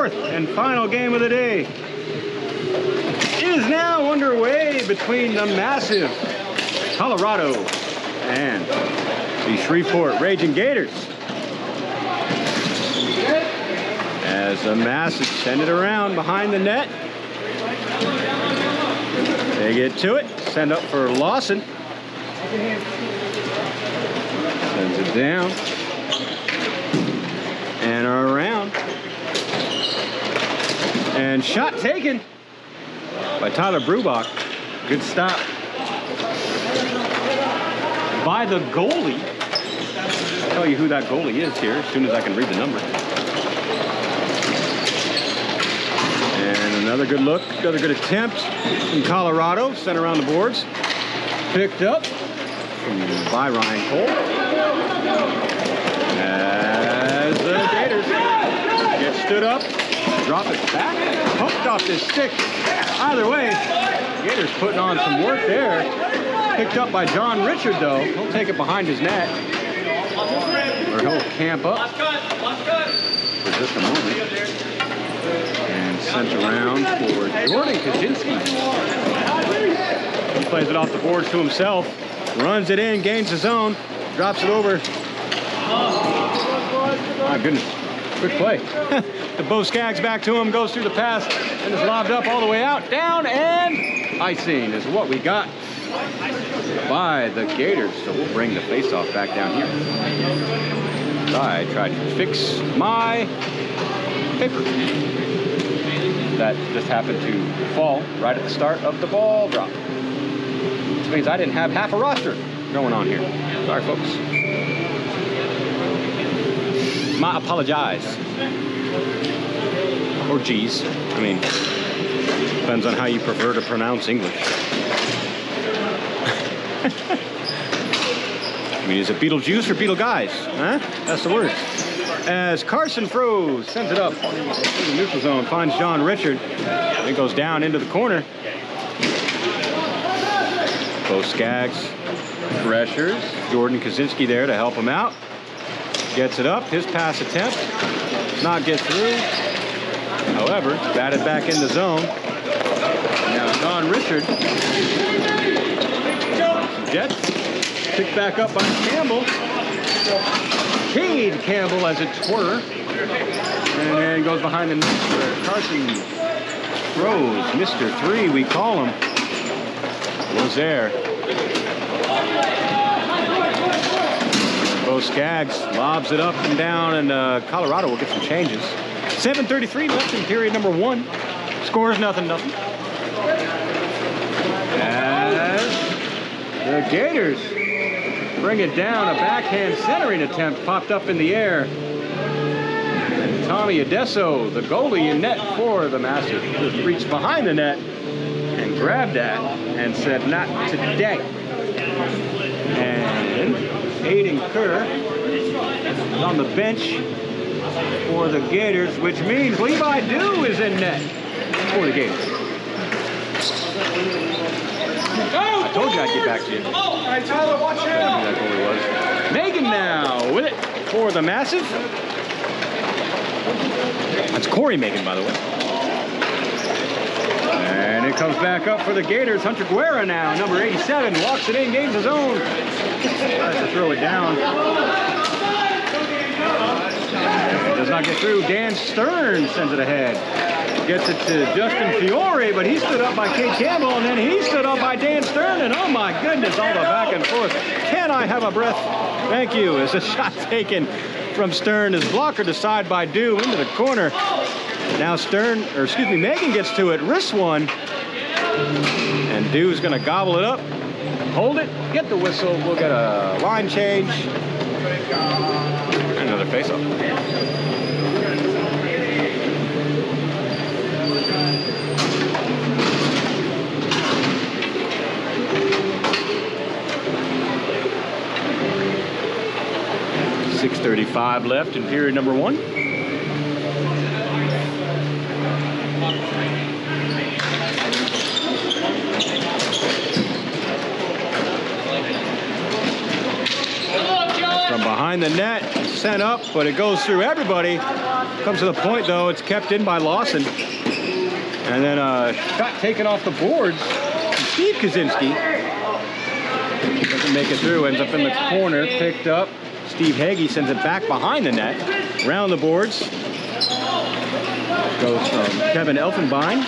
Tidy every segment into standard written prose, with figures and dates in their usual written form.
fourth and final game of the day is now underway between the massive Colorado and the Shreveport Ragin Gators. As the massive send it around behind the net. They get to it, send up for Lawson. Sends it down. And around. And shot taken by Tyler Brubach. Good stop by the goalie. I'll tell you who that goalie is here as soon as I can read the number. And another good look, another good attempt from Colorado. Sent around the boards. Picked up by Ryan Cole. As the Gators get stood up, drop it back, poked off this stick. Either way, Gators putting on some work there. Picked up by John Richard, though. He'll take it behind his net. Or he'll camp up for just a moment. And sent around for Jordan Kaczynski. He plays it off the boards to himself. Runs it in, gains his own, drops it over. My goodness, quick play. The Bo Skaggs back to him, goes through the pass, and is lobbed up all the way out, down, and icing is what we got by the Gators. So we'll bring the face-off back down here. I tried to fix my paper. That just happened to fall right at the start of the ball drop. Which means I didn't have half a roster going on here. Sorry, folks. My apologize. Or geez. I mean, depends on how you prefer to pronounce English. I mean, is it Beetlejuice or Beetle Guys? Huh? That's the word. As Carson Froese sends it up in the neutral zone, finds John Richard. It goes down into the corner. Bo Skaggs pressures. Jordan Kaczynski there to help him out. Gets it up. His pass attempt. Not get through. However, batted back in the zone. Now John Richard. Jets. Picked back up by Campbell. Cade Campbell as it's Twerter. And then goes behind the net where Carson Rose, Mr. 3, we call him, was there. Bo Skaggs lobs it up and down, and Colorado will get some changes. 7:33 left in period number 1. Scores nothing. As the Gators bring it down, a backhand centering attempt popped up in the air. And Tommy Adesso, the goalie in net for the Massive, just reached behind the net and grabbed that and said, "Not today." And Aiden Kerr is on the bench for the Gators, which means Levi Dew is in net for the Gators. I told you I'd get back to you. All right, Tyler, watch out. That's what it was. Megan now with it for the Massive. That's Corey Megan, by the way. And it comes back up for the Gators. Hunter Guerra now, number 87, walks it in, gains his own. Tries to throw it down. Does not get through. Dan Stern sends it ahead. Gets it to Justin Fiore, but he stood up by Cade Campbell, and then he stood up by Dan Stern, and oh my goodness, all the back and forth. Can I have a breath? Thank you. As a shot taken from Stern is blocker to side by Dew into the corner. Now Megan gets to it, wrists one, and Dew's gonna gobble it up, hold it, get the whistle. We'll get a line change. And another face-off. .635 left in period number 1. From behind behind the net, sent up, but it goes through everybody. Comes to the point, though, it's kept in by Lawson. And then a shot taken off the boards. Steve Kaczynski doesn't make it through, ends up in the corner, picked up. Steve Hagee sends it back behind the net, around the boards. Goes from Kevin Elfenbein.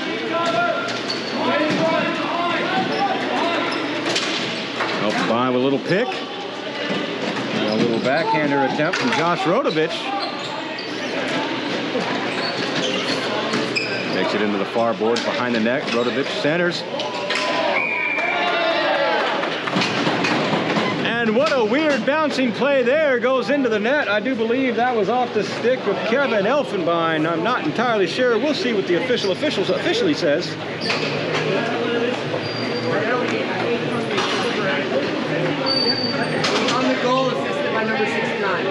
Elfenbein with a little pick. And a little backhander attempt from Josh Rodovich. Takes it into the far boards behind the net. Rodovich centers. And what a weird bouncing play there. Goes into the net. I do believe that was off the stick of Kevin Elfenbein. I'm not entirely sure. We'll see what the officially says. On the goal, assisted by number 69.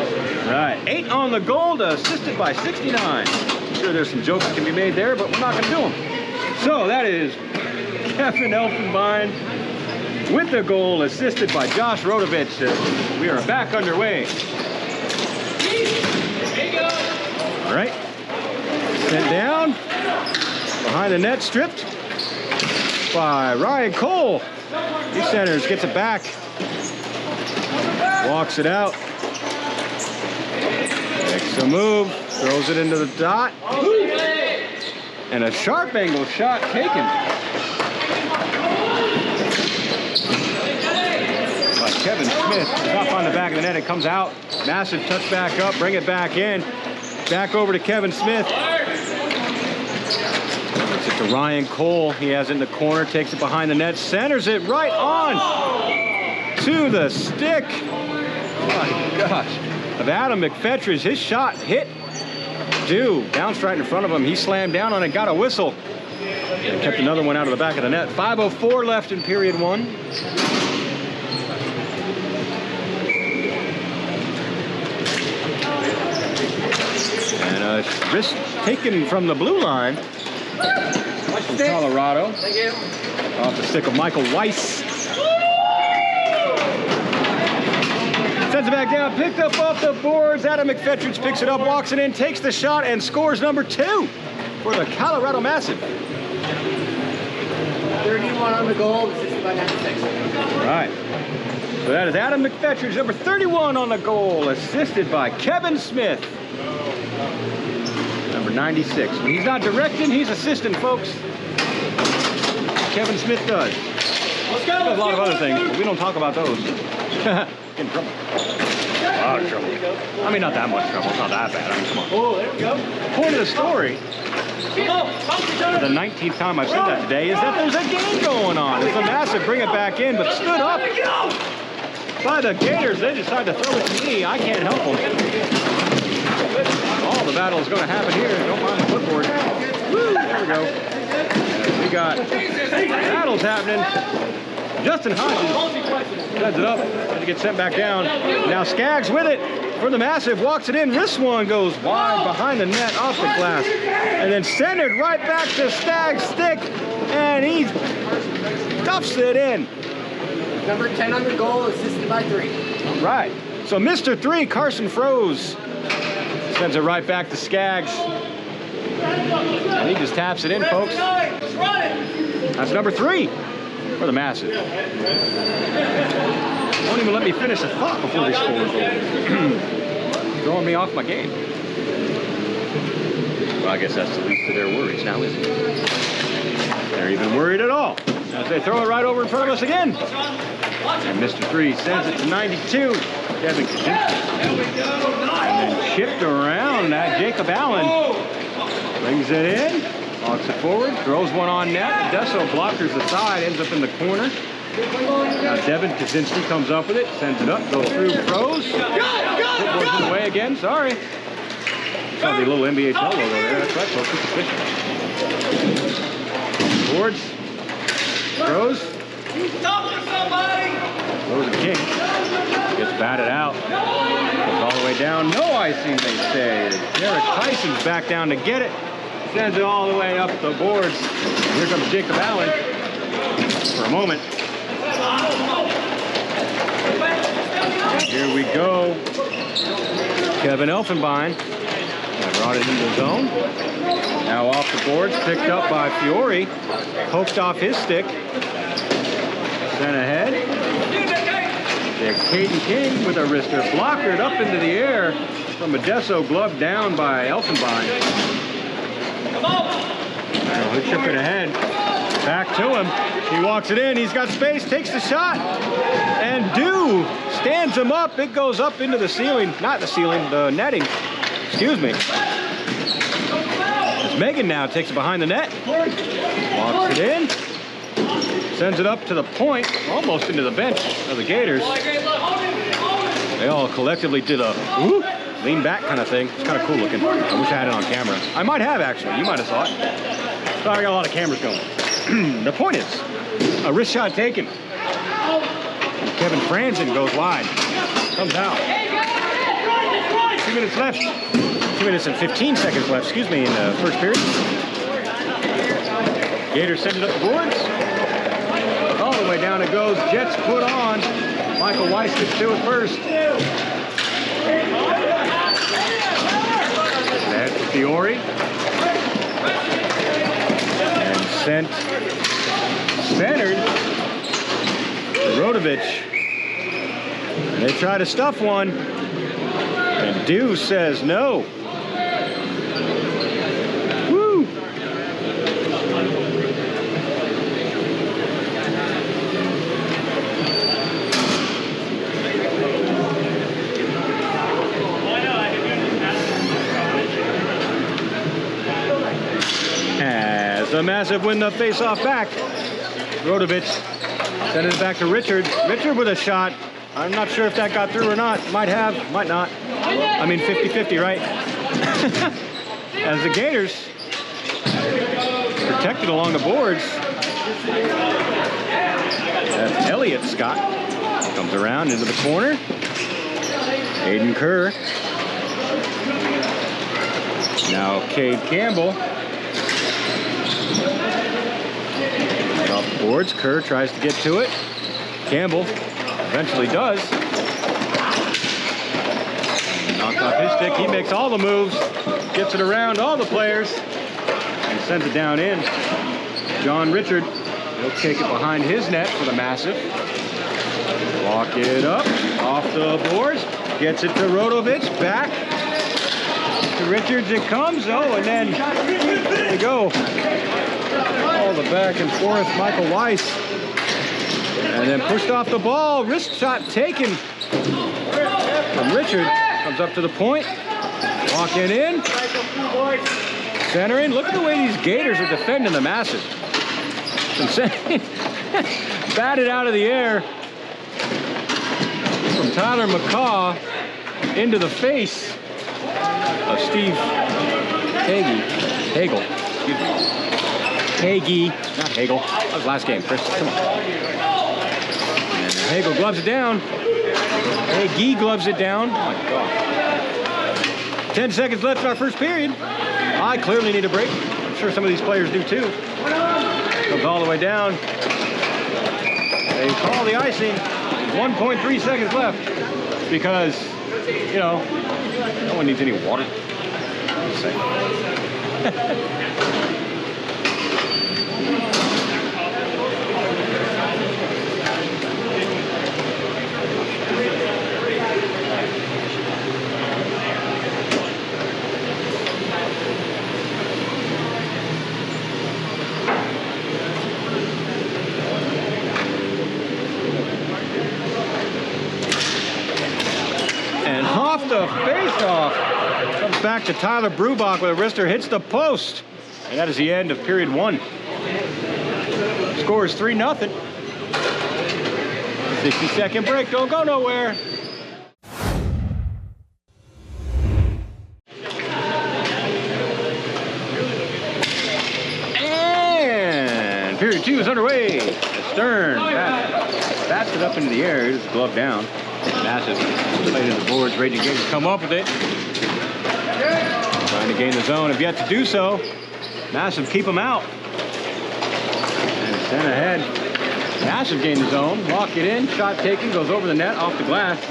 Right, 8 on the goal, assisted by 69. I'm sure there's some jokes that can be made there, but we're not going to do them. So that is Kevin Elfenbein with the goal, assisted by Josh Rodovich. We are back underway. All right, sent down, behind the net, stripped by Ryan Cole. He centers, gets it back, walks it out, makes a move, throws it into the dot, and a sharp angle shot taken by Kevin Smith. It's up on the back of the net, it comes out, massive touch back up, bring it back in, back over to Kevin Smith. It's to Ryan Cole. He has it in the corner, takes it behind the net, centers it right on to the stick. My gosh. Of Adam McFetridge. His shot hit due. Bounced right in front of him. He slammed down on it, got a whistle. And kept another one out of the back of the net. 5:04 left in period 1. And a risk taken from the blue line. From Colorado. Thank you. Off the stick of Michael Weiss. Sends it back down, picked up off the boards. Adam McFetridge picks it up, walks it in, takes the shot, and scores number 2 for the Colorado Massive. 31 on the goal, assisted by 96. All right. So that is Adam McFetridge, number 31 on the goal, assisted by Kevin Smith. Number 96. When he's not directing, he's assisting, folks. Kevin Smith does. Let's go. Does a lot of other things, but we don't talk about those. In trouble. A lot of trouble. I mean, not that much trouble. It's not that bad. I mean, come on. Oh, there we go. The point of the story, the 19th time I've said that today, is that there's a game going on. It's a Massive bring it back in, but stood up by the Gators. They decided to throw it to me. I can't help them. All the battle is going to happen here. Don't mind the clipboard. Woo, there we go. We got battles happening. Justin Hodges sends it up and it gets sent back down. Now Skaggs with it for the Massive, walks it in. This one goes wide behind the net, off the glass, and then centered right back to Skaggs' stick, and he stuffs it in. Number 10 on the goal, assisted by 3. All right. So Mr. 3, Carson Froese, sends it right back to Skaggs. And he just taps it in, folks. That's number 3 for the Massive. Won't even let me finish a thought before they score a goal. Throwing me off my game. Well, I guess that's the least of their worries now, isn't it? They're even worried at all as they throw it right over in front of us again. And Mr. 3 sends it to 92. Kevin Kaczynski. And then chipped around at Jacob Allen. Brings it in. Walks it forward. Throws one on net. Desso blockers the side. Ends up in the corner. Now Devin Kaczynski comes up with it. Sends it up. Goes through. Throws. Footboard's in the way again. Sorry. Saw the little NBHL logo there. That's right, folks. It's official. Boards. Throws. Throws a king. Gets batted out. Goes all the way down. No icing, they say. Derek Tyson's back down to get it. Sends it all the way up the boards. Here comes Jacob Allen for a moment. Here we go. Kevin Elfenbein brought it into the zone. Now off the boards, picked up by Fiore. Poked off his stick. Sent ahead. Caden King with a wrister. Blockered up into the air from Modesto. Glove down by Elfenbein. Now he'll chip it ahead. Back to him. He walks it in. He's got space. Takes the shot. And Dew stands him up. It goes up into the ceiling. Not the ceiling, the netting. Excuse me. It's Megan now takes it behind the net. Walks it in. Sends it up to the point. Almost into the bench of the Gators. They all collectively did a whoop, lean back kind of thing. It's kind of cool looking. I wish I had it on camera. I might have, actually. You might have saw it. So I got a lot of cameras going. The point is, a wrist shot taken. And Kevin Franzen goes wide. Comes out. 2 minutes left. 2 minutes and 15 seconds left, excuse me, in the first period. Gators send it up the boards. All the way down it goes. Jets put on. Michael Weiss gets to it first. That's Fiore. And sent centered to Rodovich. And they try to stuff one. And Dew says no. Woo! As a massive win the face-off back. Rodovich sending it back to Richard. Richard with a shot. I'm not sure if that got through or not. Might have, might not. I mean 50-50, right? As the Gators protected along the boards. That's Elliott Scott. Comes around into the corner. Aiden Kerr. Now Cade Campbell. Off the boards. Kerr tries to get to it. Campbell eventually does. Knocked off his stick. He makes all the moves. Gets it around all the players. And sends it down in. John Richard. He'll take it behind his net for the massive. Walk it up. Off the boards. Gets it to Rodovich. Back to Richards it comes. Oh, and then there we go. All the back and forth. Michael Weiss. And then pushed off the ball. Wrist shot taken from Richard. Comes up to the point. Walking in. Centering. Look at the way these Gators are defending the massive. It's insane. Batted out of the air from Tyler McCaw into the face of Steve Hagel. Excuse me. Hagee, not Hagel. That was last game, Chris. Come on. And Hagel gloves it down. Hagee gloves it down. Oh my God. 10 seconds left in our first period. I clearly need a break. I'm sure some of these players do too. Comes all the way down. They call the icing. 1.3 seconds left. Because, you know, no one needs any water. Just saying. The face-off comes back to Tyler Brubach with a wrister, hits the post, and that is the end of period one. Score is 3-0. 60-second break. Don't go nowhere. And period two is underway. Stern bats it up into the air. It's glove down. Massive played in the boards. Raging Gators come up with it. Trying to gain the zone. Have yet to do so. Massive keep them out. And sent ahead. Massive gain the zone. Walk it in. Shot taken. Goes over the net. Off the glass.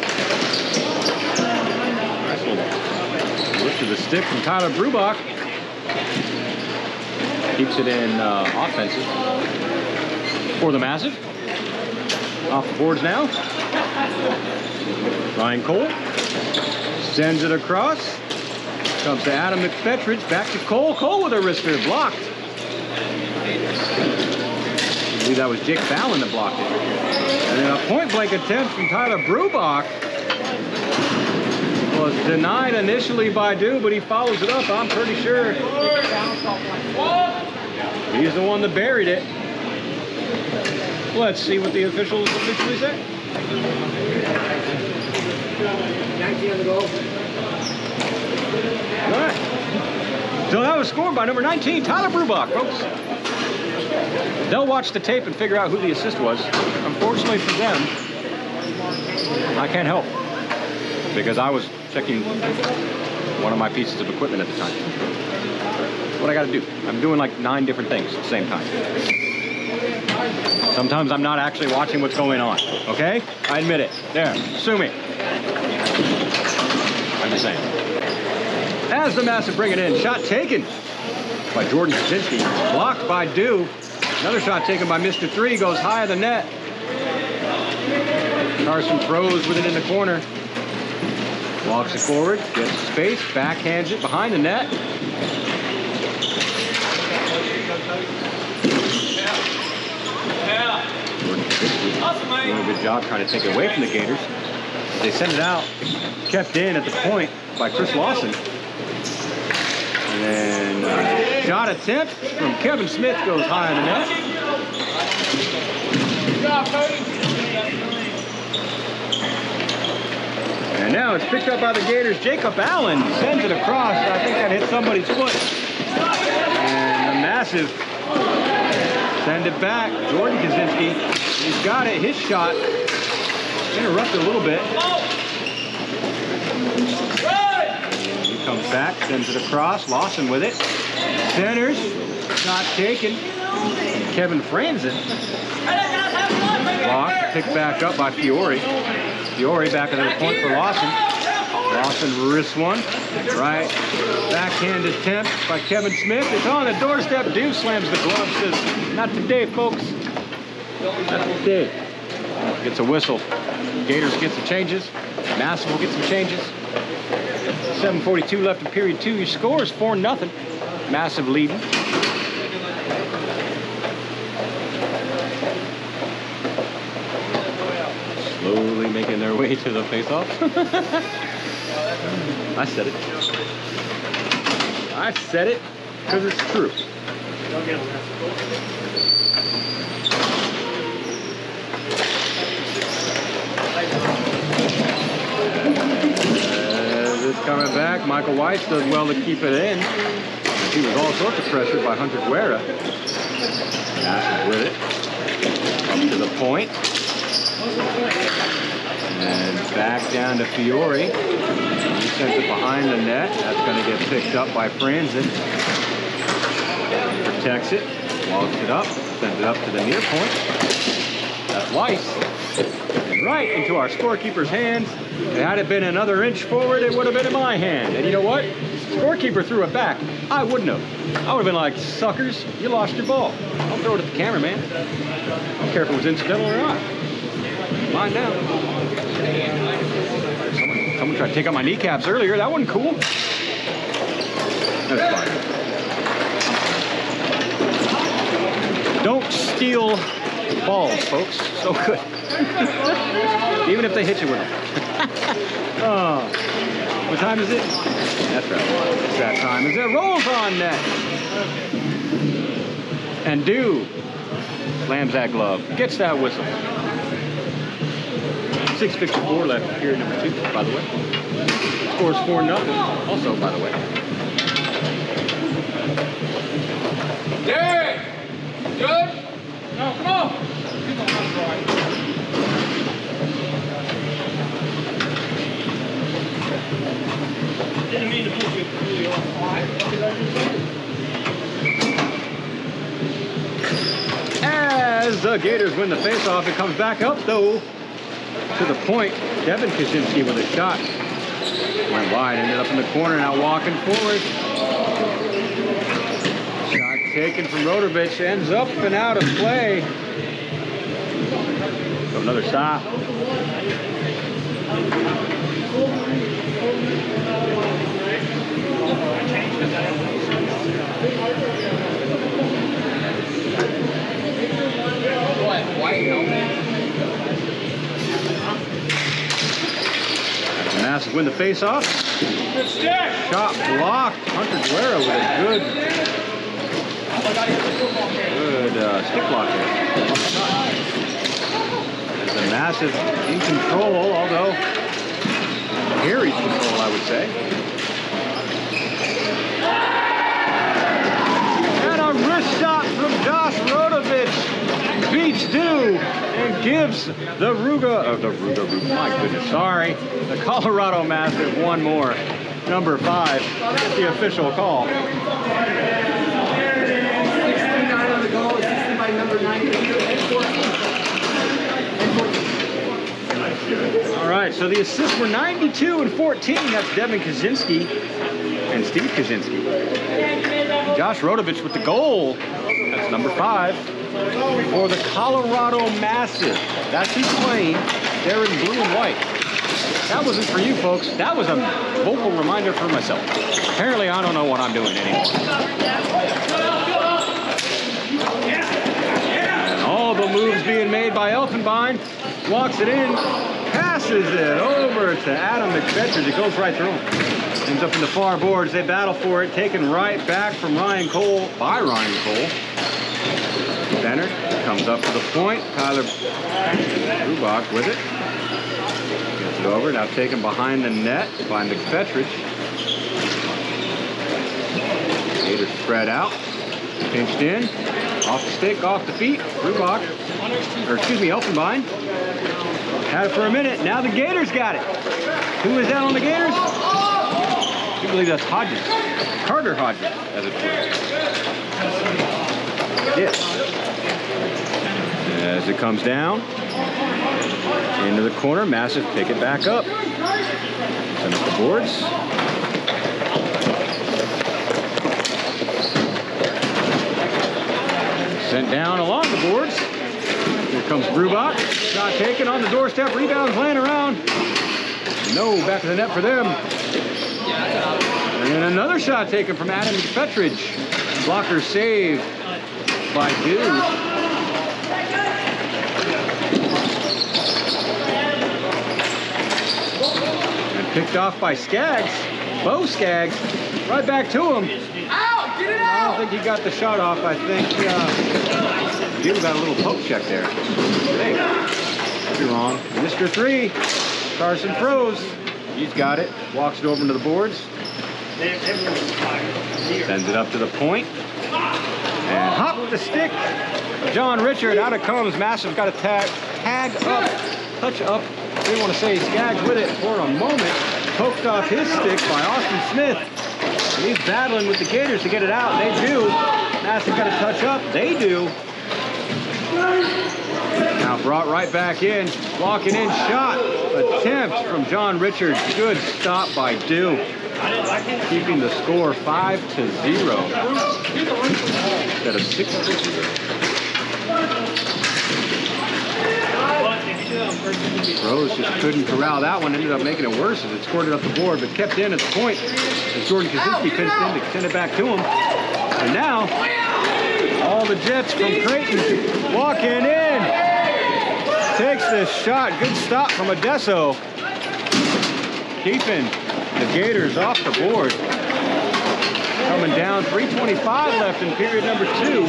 Nice little lift of the stick from Tyler Brubach. Keeps it in offensive for the Massive. Off the boards now. Ryan Cole sends it across. Comes to Adam McFetridge. Back to Cole. Cole with a wrister. Blocked. I believe that was Jake Fallon that blocked it. And then a point-blank attempt from Tyler Brubach. Was denied initially by Dew, but he follows it up, I'm pretty sure. He's the one that buried it. Let's see what the officials officially say. 19 on the goal. All right. So that was scored by number 19, Tyler Brubach, folks. They'll watch the tape and figure out who the assist was. Unfortunately for them, I can't help because I was checking one of my pieces of equipment at the time. What I got to do? I'm doing like 9 different things at the same time. Sometimes I'm not actually watching what's going on, okay? I admit it. There, sue me. I'm just saying. As the Massive bring it in, shot taken by Jordan Kaczynski, blocked by Dew. Another shot taken by Mr. 3, goes high of the net. Carson throws with it in the corner. Walks it forward, gets space, backhands it behind the net. Jordan Kaczynski doing a good job trying to take it away from the Gators. They send it out, kept in at the point by Chris Lawson. And then shot attempt from Kevin Smith goes high on the net. And now it's picked up by the Gators. Jacob Allen sends it across. I think that hit somebody's foot. And the Massive send it back. Jordan Kaczynski, he's got it. His shot interrupted a little bit. He comes back, sends it across. Lawson with it. Centers. Shot taken. Kevin frames it. Block. Picked back up by Fiore. Fiore back at the point for Lawson. Lawson wrists one. Right. Backhand attempt by Kevin Smith. It's on the doorstep. Dew slams the glove. Says, not today, folks. Not today. Gets a whistle. Gators get some changes. Massive will get some changes. 7:42 left in period 2. Your score is 4-0. Massive leading. Slowly making their way to the face-off. I said it. I said it because it's true. It's coming back. Michael Weiss does well to keep it in. He was all sorts of pressure by Hunter Guerra. Massive with it. Up to the point. And back down to Fiore. He sends it behind the net. That's going to get picked up by Franzen. Protects it. Walks it up. Sends it up to the near point. That's Weiss. And right into our scorekeeper's hands. Had it been another inch forward, it would have been in my hand. And you know what? Scorekeeper threw it back. I wouldn't have. I would have been like, suckers, you lost your ball. I'll throw it at the camera, man. I don't care if it was incidental or not. Mine down. Someone tried to take out my kneecaps earlier. That wasn't cool. That's fine. Don't steal balls, folks. So good. Even if they hit you with them. Oh. What time is it? That's right. It's that time. As it rolls on net. And Dew slams that glove. Gets that whistle. 6:54 left, period number 2, by the way. Scores 4-0, also, by the way. Derek! Good? No, come on! Didn't mean to put you fully on fire. As the The Gators win the faceoff. It comes back up, though, to the point. Devin Kaczynski with a shot. Went wide, ended up in the corner, now walking forward. Shot taken from Rodovich, ends up and out of play. So another stop. Massive win the face-off. Shot blocked. Hunter Guerra with a good stick block there. The Massive in control, although carries control, I would say. And a wrist shot from Josh Rodovich beats Dew and gives the Ruga, my goodness, sorry, the Colorado Massive one more. Number 5, get the official call. 69 on the goal, assisted by number 9 and 14. All right, so the assists were 92 and 14. That's Devin Kaczynski and Steve Kaczynski. Josh Rodovich with the goal. That's number 5 for the Colorado Massive. That's who's playing. They're in blue and white. That wasn't for you, folks. That was a vocal reminder for myself. Apparently, I don't know what I'm doing anymore. And all the moves being made by Elfenbein. Walks it in, passes it over to Adam McFetters. It goes right through him. Ends up in the far boards. They battle for it. Taken right back from Ryan Cole, by Ryan Cole. Center comes up to the point. Tyler Rubach with it. Gets it over. Now taken behind the net by McFetters. Gators spread out. Pinched in. Off the stick, off the feet. Rubach. Or excuse me, Elfenbein. Had it for a minute. Now the Gators got it. Who is that on the Gators? I believe that's Hodges. Carter Hodges, as it were. Yes. As it comes down into the corner, Massive pick it back up. Send up the boards. Sent down along the boards. Here comes Brubach. Shot taken on the doorstep. Rebounds laying around. No, back to the net for them. And another shot taken from Adam McFetters. Blocker saved by Dew. And picked off by Skaggs. Bo Skaggs. Right back to him. Out! Get it out! I don't think he got the shot off. I think Dew got a little poke check there. Hey, could be wrong. Mr. 3, Carson froze. He's got it. Walks it over into the boards. Sends it up to the point. And hop the stick. John Richard, out it comes. Massive got a tag up, touch up. Didn't want to say Skaggs with it for a moment. Poked off his stick by Austin Smith. And he's battling with the Gators to get it out. They do. Massive got a touch up. They do. Now brought right back in. Walking in shot. Attempt from John Richard. Good stop by Dew. Keeping the score 5-0 instead of 6-0. Rose just couldn't corral that one. Ended up making it worse as it scored it up the board, but kept in at the point as Jordan Kaczynski pinched in to send it back to him. And now, all the Jets from Creighton walking in. Takes this shot. Good stop from Adesso. Keeping the Gators off the board. Coming down, 3:25 left in period number 2.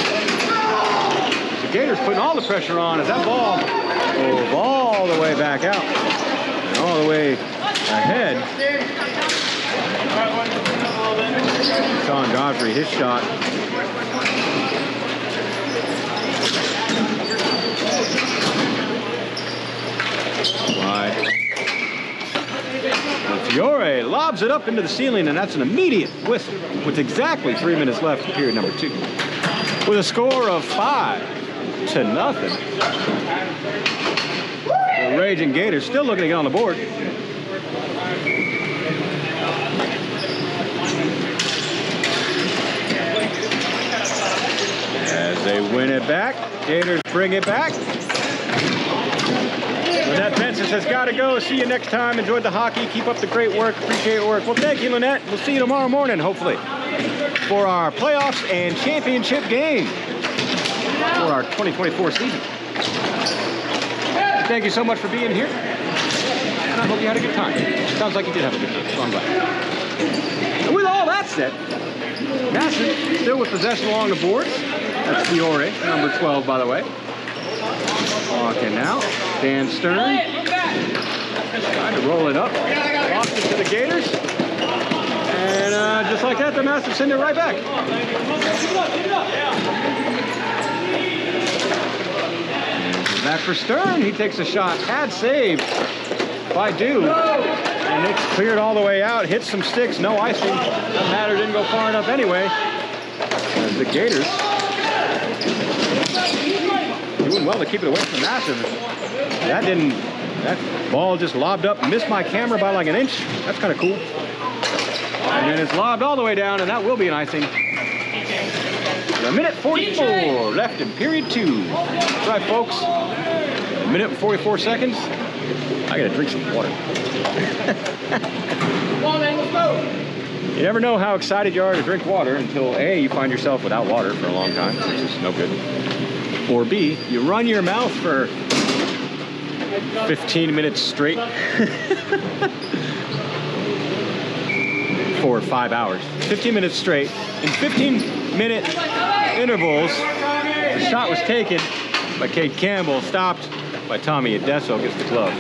The Gators putting all the pressure on as that ball goes all the way back out. And all the way ahead. Sean Godfrey, his shot. Wide. Fiore lobs it up into the ceiling, and that's an immediate whistle with exactly 3 minutes left in period number 2. With a score of 5 2-0. The Ragin Gators still looking to get on the board. As they win it back, Gators bring it back. Lynette Benson has got to go. See you next time. Enjoyed the hockey. Keep up the great work. Appreciate your work. Well, thank you, Lynette. We'll see you tomorrow morning, hopefully, for our playoffs and championship game for our 2024 season. Thank you so much for being here. And I hope you had a good time. Sounds like you did have a good time, so I'm glad. And with all that said, Massive still with possession along the boards. That's Fiore, number 12, by the way. Walking now. Dan Stern. Trying to roll it up. Lost it to the Gators. And just like that, the Massive send it right back. Back for Stern. He takes a shot. Had saved by Dew. And it's cleared all the way out. Hits some sticks. No icing. Doesn't matter. Didn't go far enough anyway. As the Gators doing well to keep it away from Massive. That ball just lobbed up, missed my camera by like an inch. That's kind of cool. And then it's lobbed all the way down, and that will be an icing. A minute 44 left in period 2. That's right, folks. A minute and 44 seconds. I gotta drink some water. Come on, man, let's go. You never know how excited you are to drink water until A, you find yourself without water for a long time, which is no good. Or B, you run your mouth for 15 minutes straight. For 5 hours. 15 minutes straight. In 15-minute intervals, the shot was taken by Kate Campbell, stopped by Tommy Adesso, gets the glove.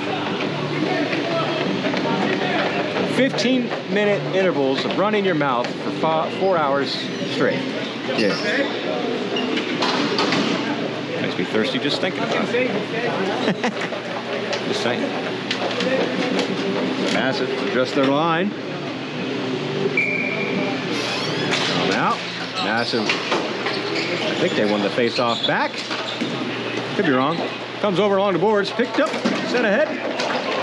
15-minute intervals of running your mouth for 4 hours straight. Yeah. Makes me thirsty just thinking about it. Just saying. Massive, adjust their line. Come out. Massive. I think they won the face-off back. Could be wrong. Comes over along the boards, picked up, sent ahead.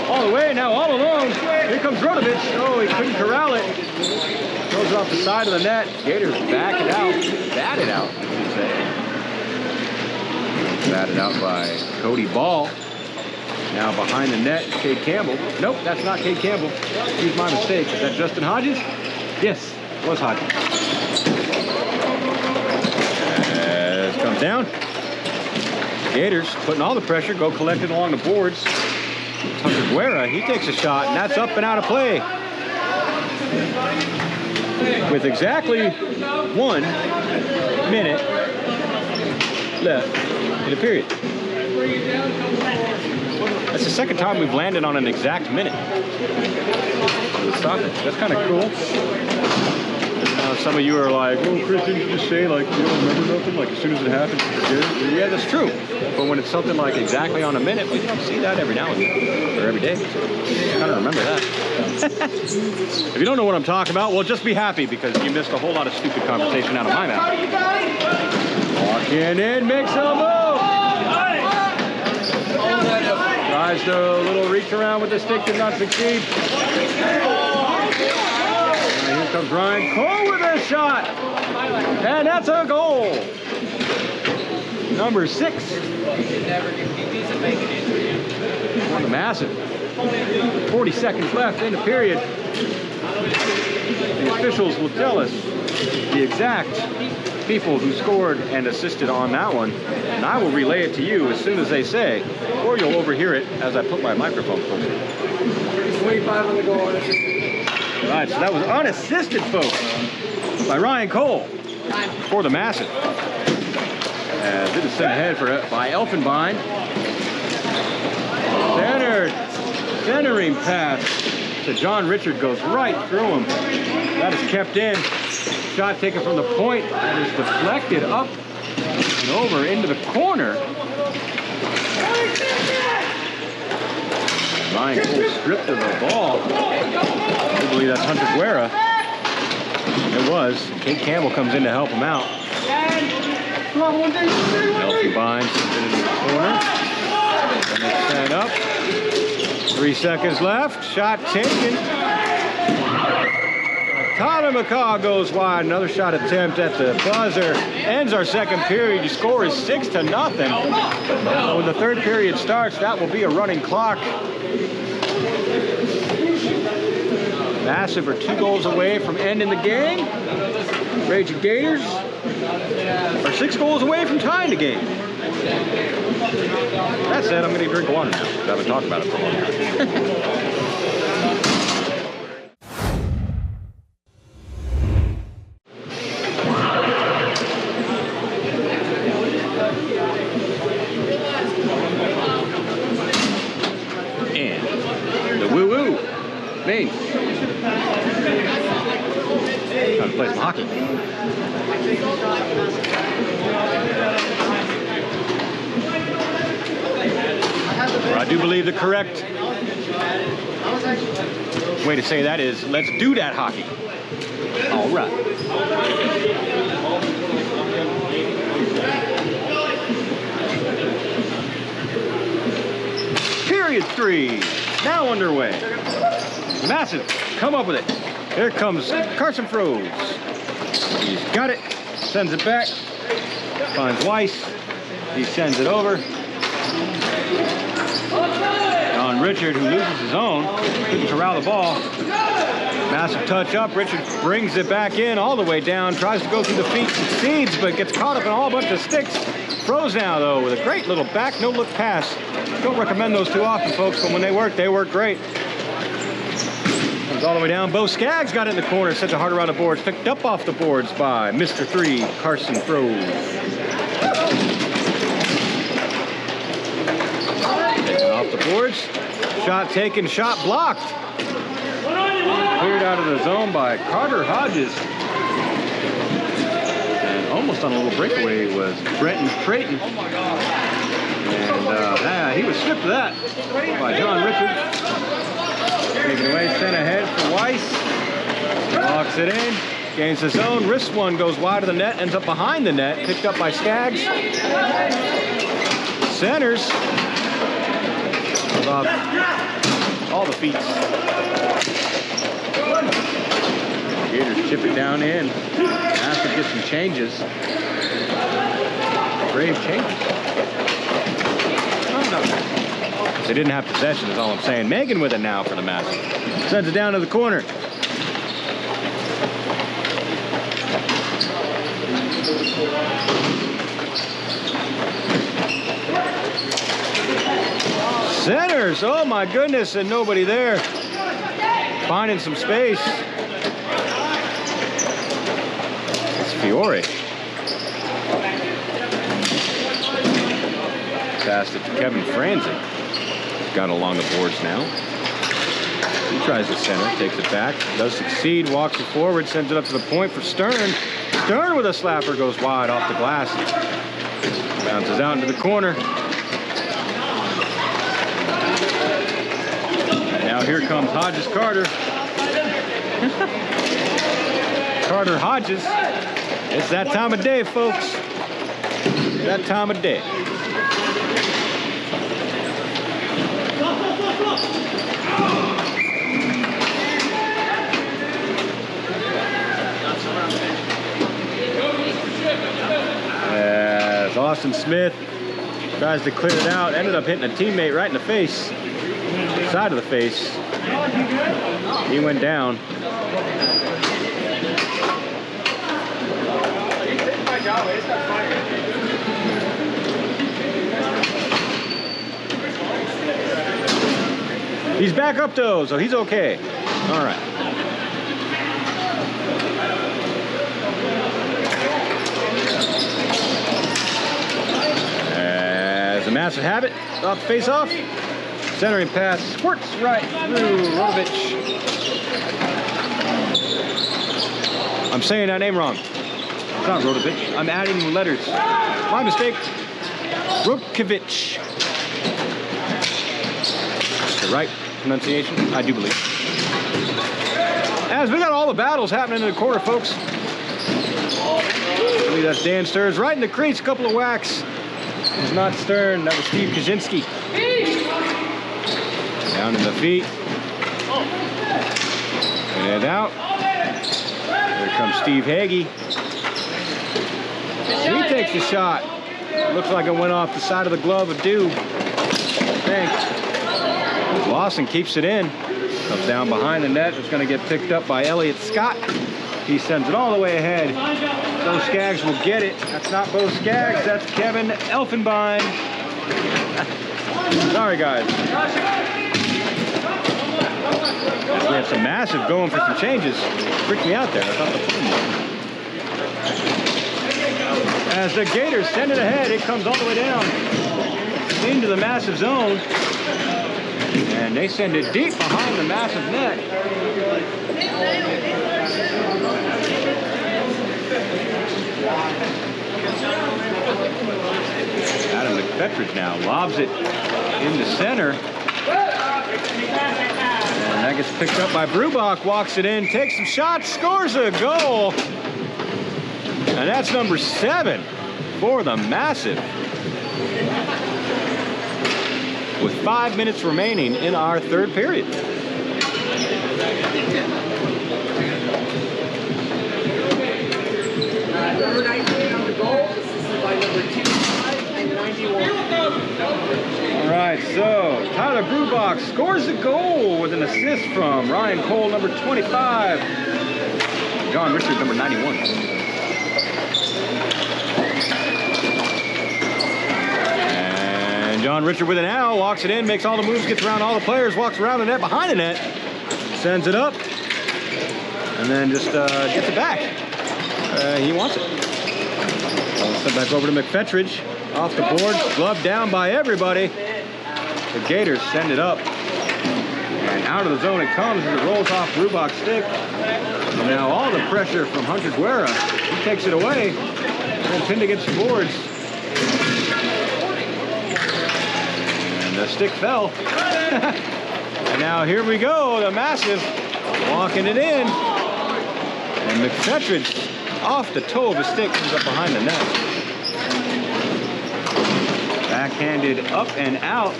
All the way, now all alone. Here comes Rodovich. Oh, he couldn't corral it. Goes off the side of the net. Gators back it out. Batted out, you should say. Batted out by Cody Ball. Now behind the net, Kate Campbell. Nope, that's not Kate Campbell. Excuse my mistake. Is that Justin Hodges? Yes, it was Hodges. As comes down. Gators putting all the pressure, go collect it along the boards. Hunter Guerra, he takes a shot, and that's up and out of play. With exactly 1 minute left in the period. That's the second time we've landed on an exact minute. That's kind of cool. Some of you are like, oh, Chris, didn't you just say, like, you don't remember nothing? Like, as soon as it happens, you forget it? Yeah, that's true. But when it's something like exactly on a minute, we don't see that every now and then, or every day. So I kind of remember that. If you don't know what I'm talking about, well, just be happy because you missed a whole lot of stupid conversation out of my mouth. Walking in, makes a move. Tries to little reach around with the stick, did not succeed. And here comes Ryan Cole with a shot. And that's a goal. Number 6. On the Massive. 40 seconds left in the period. The officials will tell us the exact people who scored and assisted on that one. And I will relay it to you as soon as they say, or you'll overhear it as I put my microphone close. 25 on the goal. All right, so that was unassisted, folks, by Ryan Cole for the Massive. As it is sent ahead by Elfenbein. Centering pass to John Richard goes right through him. That is kept in. Shot taken from the point. That is deflected up and over into the corner. Ryan Cole stripped of the ball. I believe that's Hunter Guerra. It was. Kate Campbell comes in to help him out. Nelson binds it into the corner. And they stand up. 3 seconds left. Shot taken. Tyler McCaw goes wide. Another shot attempt at the buzzer. Ends our second period. Your score is 6-0. When the third period starts, that will be a running clock. Massive are 2 goals away from ending the game. Ragin Gators are 6 goals away from tying the game. That said, I'm going to drink water now. I haven't talked about it for a long time. And the woo-woo, Maine. Trying to play some hockey. I do believe the correct way to say that is, let's do that hockey. All right. Period 3, now underway. Massive, come up with it. Here comes Carson Froese. He's got it, sends it back, finds Weiss. He sends it over. On Richard, who loses his own, couldn't corral the ball. Massive touch up. Richard brings it back in all the way down, tries to go through the feet, succeeds, but gets caught up in a whole bunch of sticks. Froese now, though, with a great little back, no-look pass. Don't recommend those too often, folks, but when they work great. Comes all the way down. Bo Skaggs got it in the corner, sent it hard around the boards, picked up off the boards by Mr. 3, Carson Froese. Taken off the boards. Shot taken, shot blocked. Cleared out of the zone by Carter Hodges. And almost on a little breakaway was Brenton Creighton. And he was stripped of that by John Richard. Taken away, sent ahead for Weiss. Locks it in, gains his own. Wrist one, goes wide of the net, ends up behind the net. Picked up by Skaggs. Centers. Off all the feet. Gators chip it down in. Has to get some changes. Brave changes. Oh, no. They didn't have possession is all I'm saying. Megan with it now for the Massive. Sends it down to the corner. Centers, oh my goodness, and nobody there. Finding some space. It's Fiore. Passed it to Kevin Franzen. Got along the boards now. He tries the center, takes it back, does succeed, walks it forward, sends it up to the point for Stern. Stern with a slapper goes wide off the glass. Bounces out into the corner. Now here comes Hodges Carter. Carter Hodges. It's that time of day, folks. That time of day. As Austin Smith tries to clear it out, ended up hitting a teammate right in the face. Side of the face. He went down. He's back up though, so he's okay. All right. As the Massive habit, off the face off. Centering pass, squirts right through Rodovich. I'm saying that name wrong. It's not Rodovich. I'm adding letters. My mistake. Rodkovich. The right pronunciation, I do believe. As we got all the battles happening in the corner, folks. I believe that's Dan Stearns. Right in the crease, a couple of whacks. It was not Stern, that was Steve Kaczynski. Down to the feet. And out. Here comes Steve Hagee. He takes the shot. Looks like it went off the side of the glove of Dew, I think. Lawson keeps it in. Comes down behind the net. It's going to get picked up by Elliott Scott. He sends it all the way ahead. Bo Skaggs will get it. That's not Bo Skaggs. That's Kevin Elfenbein. Sorry, guys. We have some massive going for some changes. Freaked me out there. I thought the phone was. As the Gators send it ahead, it comes all the way down into the massive zone. And they send it deep behind the massive net. Adam McFetridge now lobs it in the center. And that gets picked up by Brubach, walks it in, takes some shots, scores a goal. And that's number 7 for the Massive. With 5 minutes remaining in our third period. Number 19 on the goal, assisted by number 25 and 91. All right, so Tyler Brubach scores a goal with an assist from Ryan Cole, number 25. John Richard, number 91. And John Richard with an owl, walks it in, makes all the moves, gets around all the players, walks around the net, behind the net, sends it up, and then just gets it back. He wants it. Sent back over to McFetridge. Off the board, gloved down by everybody. The Gators send it up. And out of the zone it comes as it rolls off Brubach's stick. And now all the pressure from Hunter Guerra. He takes it away. And pinned against the boards. And the stick fell. And now here we go, the Massive walking it in. And McFetridge off the toe of his stick comes up behind the net. Backhanded up and out.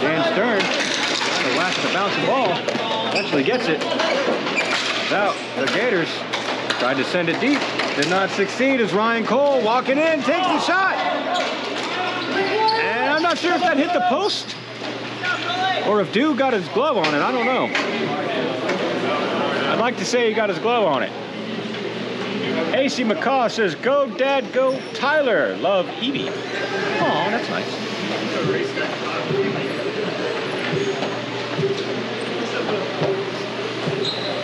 Dan Stern trying to whack the bouncing ball. Eventually gets it. It's out. The Gators tried to send it deep. Did not succeed as Ryan Cole walking in, takes the shot. And I'm not sure if that hit the post or if Dew got his glove on it. I don't know. I'd like to say he got his glove on it. AC McCaw says, "Go, Dad, go, Tyler. Love, Evie." Oh, that's nice.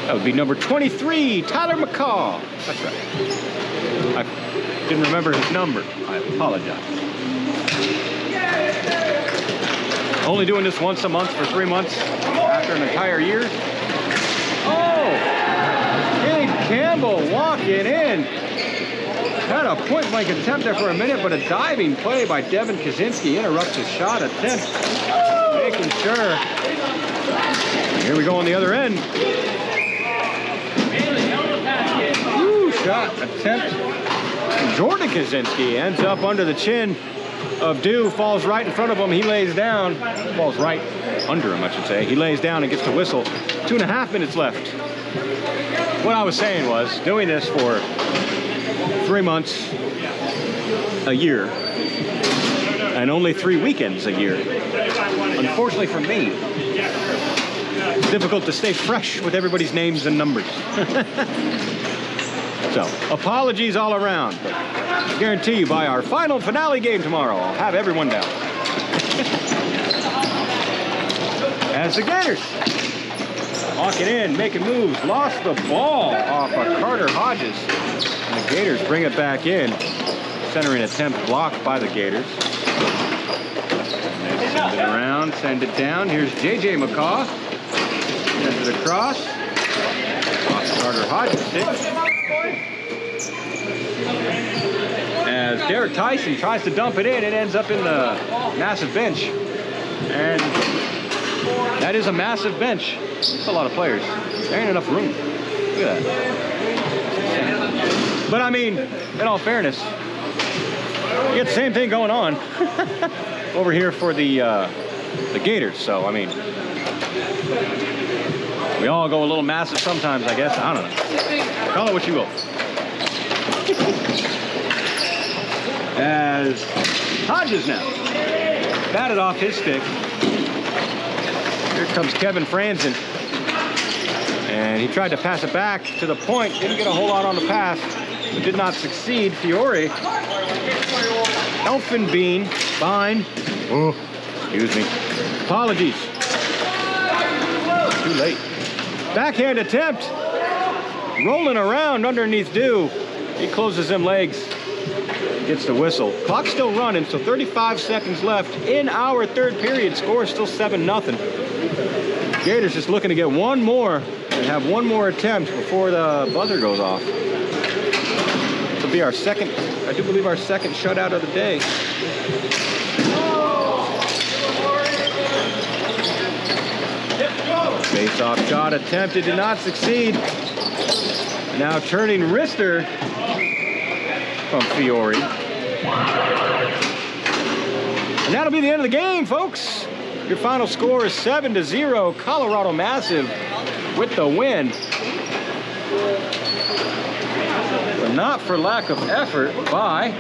That would be number 23, Tyler McCaw. That's right. I didn't remember his number. I apologize. Only doing this once a month for 3 months after an entire year. Oh! Campbell walking in. Had a point-blank attempt there for a minute, but a diving play by Devin Kaczynski interrupts his shot attempt. Making sure. Here we go on the other end. Woo, shot attempt. Jordan Kaczynski ends up under the chin of Dew, falls right in front of him. He lays down. Falls right under him, I should say. He lays down and gets the whistle. 2.5 minutes left. What I was saying was, doing this for 3 months a year, and only 3 weekends a year, unfortunately for me, it's difficult to stay fresh with everybody's names and numbers. So, apologies all around, but I guarantee you by our final finale game tomorrow, I'll have everyone down. As the Gators walking in, making moves, lost the ball off of Carter Hodges. And the Gators bring it back in. Centering attempt blocked by the Gators. And they send it around, send it down. Here's J.J. McCaw. Sends it across. Off Carter Hodges' stick. As Derek Tyson tries to dump it in, it ends up in the massive bench. And that is a massive bench. That's a lot of players. There ain't enough room. Look at that. But I mean, in all fairness, you get the same thing going on over here for the Gators. So, I mean, we all go a little massive sometimes, I guess. I don't know. Call it what you will. As Hodges now batted off his stick. Here comes Kevin Franzen. And he tried to pass it back to the point. Didn't get a whole lot on the pass. But did not succeed. Fiore. Elfenbein. Fine. Oh, excuse me. Apologies. Too late. Backhand attempt. Rolling around underneath Dew. He closes them legs. Gets the whistle. Clock still running, so 35 seconds left in our third period. Score is still 7-0. Gators just looking to get one more and have one more attempt before the buzzer goes off. This will be our second, I do believe our second shutout of the day. Face-off shot attempted, did not succeed. Now turning wrister from Fiore. And that'll be the end of the game, folks. Your final score is 7-0. Colorado Massive with the win. But not for lack of effort by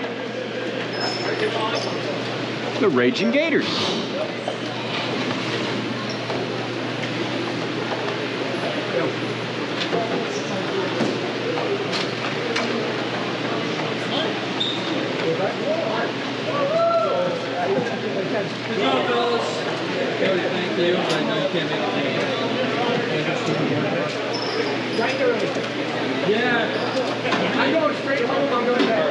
the Ragin' Gators. Thank you. I know you can't make it. Yeah. I'm going straight home. I'm going back.